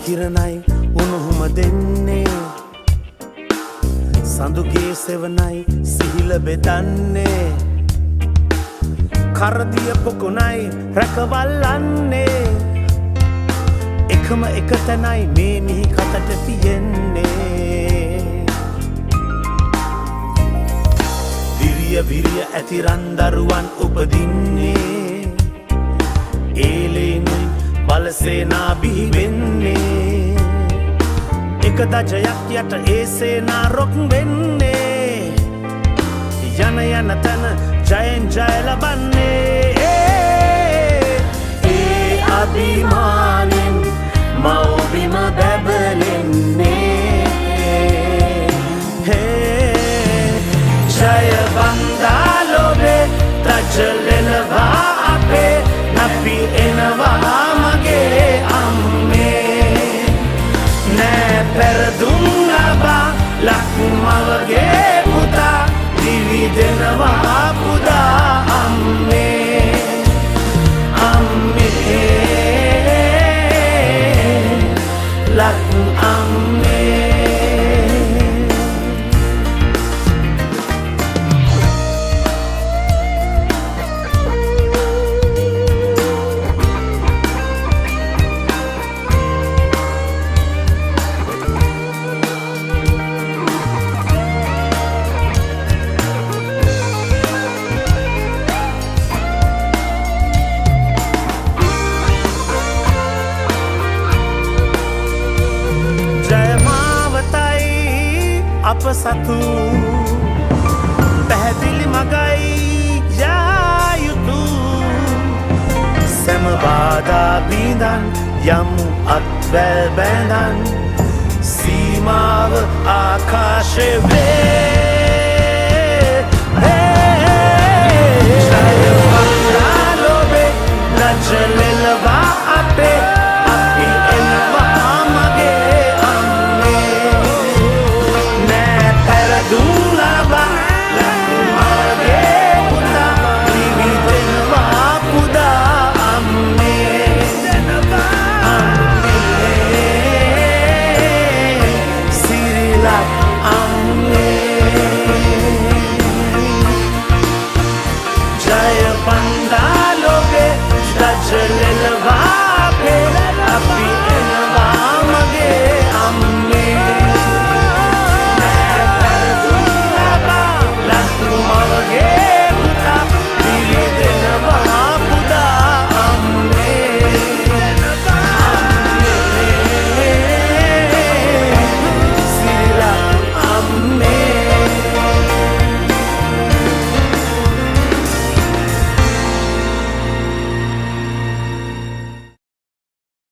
කිරණයි උණුහුම දෙන්නේ සඳුගේ සෙවණයි සිහිල බෙදන්නේ කරදිය පොකුණයි රැකවල්ලන්නේ එකම එක තැනයි මේ මිහි කතට තියෙන්නේ විරිය ඇති රන්දරුවන් උපදින්නේ ඒලෙනුයි බලසේනා බිහි වෙන්නේ එක දජයක් යට ඒ සේනා රොක් වෙන්නේ යන යන තැන ජයෙන් ජය ලබන්නේ ඒ අභිමානෙන් මව්බිම බැබලෙන්නේ ජය වන්දා ලොවේ තජලෙනවා අපේ අපි එනවා මගේ අම්මේ නෑ පෙරදුම් ලබා ලක්මවගේ පුතා දිවි දෙනවා පුදා අම්මේ අම්මේ ලක් අම්මේ අප සතු පැහැදිලි මගයි යායුතු සැම බාධා බිඳන් යමු අත්වැල් බැඳන් සීමාව ආකාශය වේ ජය වන්දනා ලොවේ නජල